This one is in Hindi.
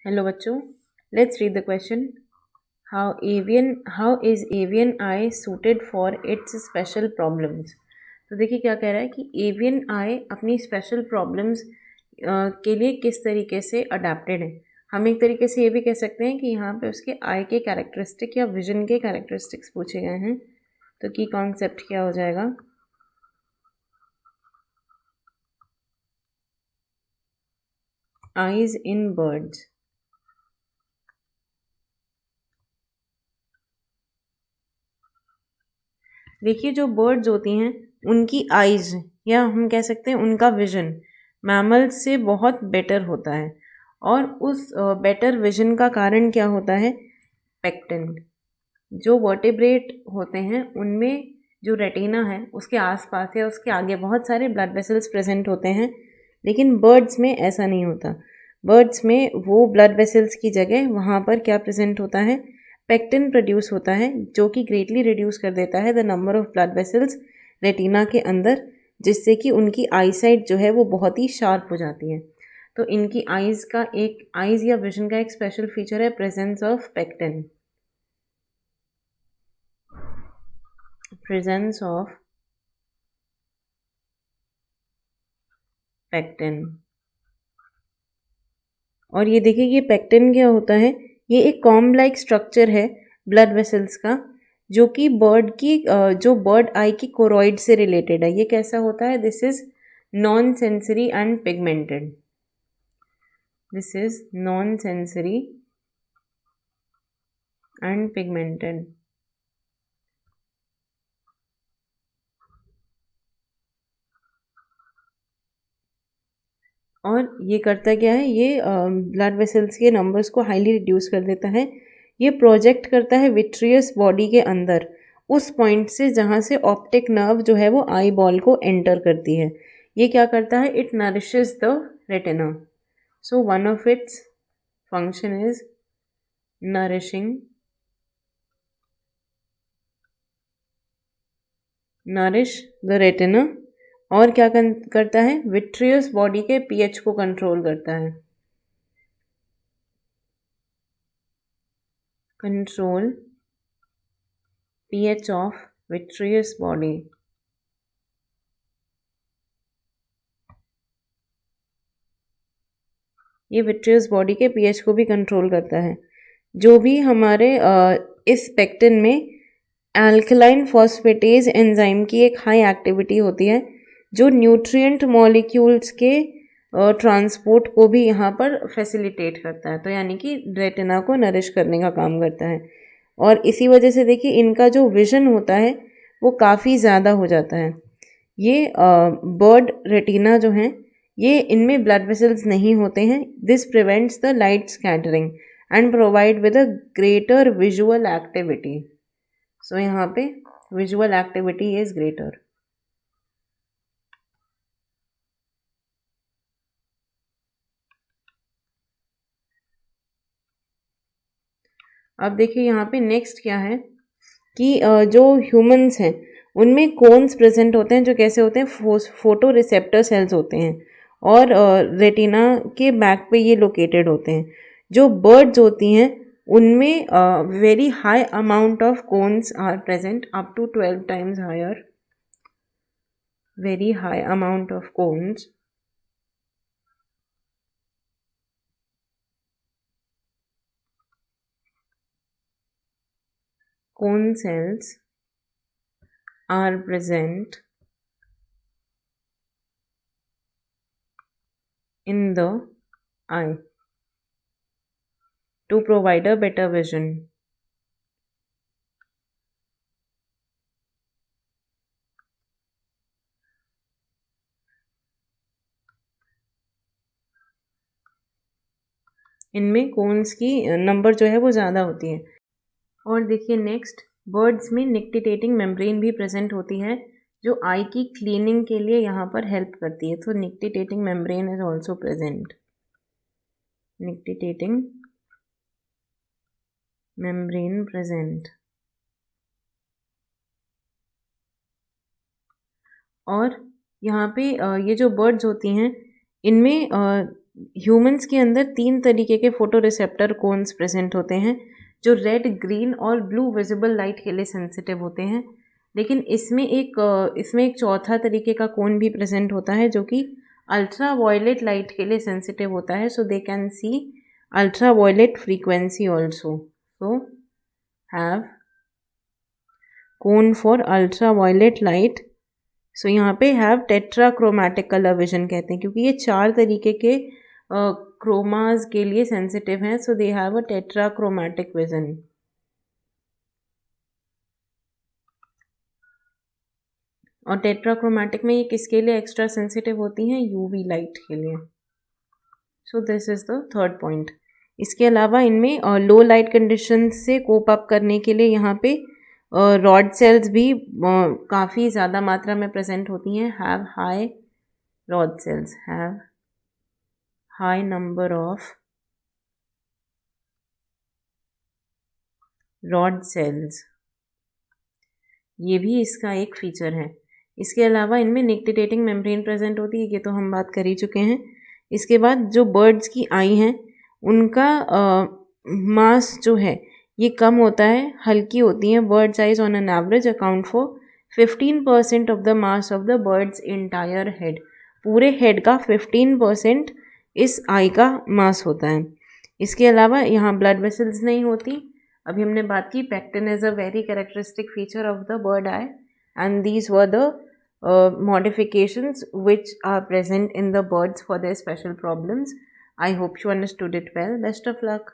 हेलो बच्चों, let's read the question. How is avian I suited for its special problems. तो देखिए क्या कह रहा है कि एवियन आई अपनी स्पेशल प्रॉब्लम्स के लिए किस तरीके से अडेप्टेड है. हम एक तरीके से ये भी कह सकते हैं कि यहाँ पे उसके आई के कैरेक्टरिस्टिक या विजन के कैरेक्टरिस्टिक्स पूछे गए हैं. तो की कॉन्सेप्ट क्या हो जाएगा? Eyes in birds. देखिए जो बर्ड्स होती हैं उनकी आइज या हम कह सकते हैं उनका विजन मैमल्स से बहुत बेटर होता है. और उस बेटर विजन का कारण क्या होता है? पेक्टिन. जो वर्टेब्रेट होते हैं उनमें जो रेटिना है उसके आसपास या उसके आगे बहुत सारे ब्लड वेसल्स प्रेजेंट होते हैं, लेकिन बर्ड्स में ऐसा नहीं होता. बर्ड्स में वो ब्लड वेसल्स की जगह वहाँ पर क्या प्रेजेंट होता है? पेक्टिन प्रोड्यूस होता है, जो कि ग्रेटली रिड्यूस कर देता है the number of blood vessels retina के अंदर, जिससे कि उनकी आईसाइट जो है वो बहुत ही शार्प हो जाती है. तो इनकी आईज या विजन का एक स्पेशल फीचर है presence of pectin. Presence of pectin. और ये देखिए ये पेक्टिन क्या होता है? ये एक कॉम्ब लाइक स्ट्रक्चर है ब्लड वेसल्स का, जो कि जो बर्ड आई की कोरॉइड से रिलेटेड है. ये कैसा होता है? This is non sensory and pigmented. This is non sensory and pigmented. और ये करता क्या है? ये ब्लड वेसल्स के नंबर्स को हाईली रिड्यूस कर देता है. ये प्रोजेक्ट करता है विट्रियस बॉडी के अंदर उस पॉइंट से जहाँ से ऑप्टिक नर्व जो है वो आई बॉल को एंटर करती है. ये क्या करता है? It nourishes the retina. So one of its function is nourish the retina. और क्या करता है? विट्रियस बॉडी के पीएच को कंट्रोल करता है. Control pH of vitreous body. ये विट्रियस बॉडी के pH को भी कंट्रोल करता है. जो भी हमारे इस पेक्टिन में एल्कलाइन फॉस्फेटेज एंजाइम की एक हाई एक्टिविटी होती है, जो न्यूट्रिएंट मॉलिक्यूल्स के ट्रांसपोर्ट को भी यहाँ पर फैसिलिटेट करता है. तो यानी कि रेटिना को नरिश करने का काम करता है. और इसी वजह से देखिए इनका जो विजन होता है वो काफ़ी ज़्यादा हो जाता है. ये बर्ड रेटिना जो हैं ये इनमें ब्लड वेसल्स नहीं होते हैं. This prevents the light scattering and provide with a greater visual activity. So यहाँ पे विजुअल एक्टिविटी इज ग्रेटर. अब देखिए यहाँ पे नेक्स्ट क्या है कि जो ह्यूमंस हैं उनमें कोन्स प्रेजेंट होते हैं, जो कैसे होते हैं? फोटो रिसेप्टर सेल्स होते हैं और रेटिना के बैक पे ये लोकेटेड होते हैं. जो बर्ड्स होती हैं उनमें very high amount of cones are present, up to 12 times higher. Very high amount of cones. Cone cells are present in the eye to provide a better vision. इनमें कोन्स की नंबर जो है वो ज़्यादा होती है. और देखिए नेक्स्ट, बर्ड्स में निक्टिटेटिंग मेम्ब्रेन भी प्रेजेंट होती है, जो आई की क्लीनिंग के लिए यहाँ पर हेल्प करती है. तो nictitating membrane is also present. Nictitating membrane present. और यहाँ पे ये जो बर्ड्स होती हैं इनमें ह्यूमंस के अंदर 3 तरीके के फोटो रिसेप्टर कोन्स प्रेजेंट होते हैं जो रेड, ग्रीन और ब्लू विजिबल लाइट के लिए सेंसिटिव होते हैं। लेकिन इसमें एक चौथा तरीके का कोन भी प्रेजेंट होता है जो कि अल्ट्रा वायलेट लाइट के लिए सेंसिटिव होता है, so they can see ultraviolet frequency also. So have cone for ultraviolet light. So यहाँ पे हैव टेट्राक्रोमैटिक कलर विजन कहते हैं क्योंकि ये 4 तरीके के क्रोमास के लिए सेंसिटिव हैं, सो दे हैव अ टेट्राक्रोमैटिक विजन। और टेट्राक्रोमैटिक में ये किसके लिए एक्स्ट्रा सेंसिटिव होती हैं? यूवी लाइट के लिए। So this is the third point. इसके अलावा इनमें लो लाइट कंडीशन से कोप अप करने के लिए यहाँ पे रॉड सेल्स भी काफ़ी ज़्यादा मात्रा में प्रेजेंट होती हैं। Have high rod sales, have high number of rod sales, ये भी इसका एक फीचर है। इसके अलावा इनमें निक्टिटेटिंग मेम्ब्रेन प्रेजेंट होती है, ये तो हम बात कर ही चुके हैं। इसके बाद जो बर्ड्स की आई हैं उनका मास जो है ये कम होता है, हल्की होती हैं। Birds eyes on an average account for 15% of the mass of the birds entire head. पूरे हेड का 15% इस आई का मास होता है। इसके अलावा यहाँ ब्लड वेसल्स नहीं होती। अभी हमने बात की pectin is a very characteristic feature of the bird I and these were the modifications which are present in the birds for their special problems. I hope you understood it well. Best of luck.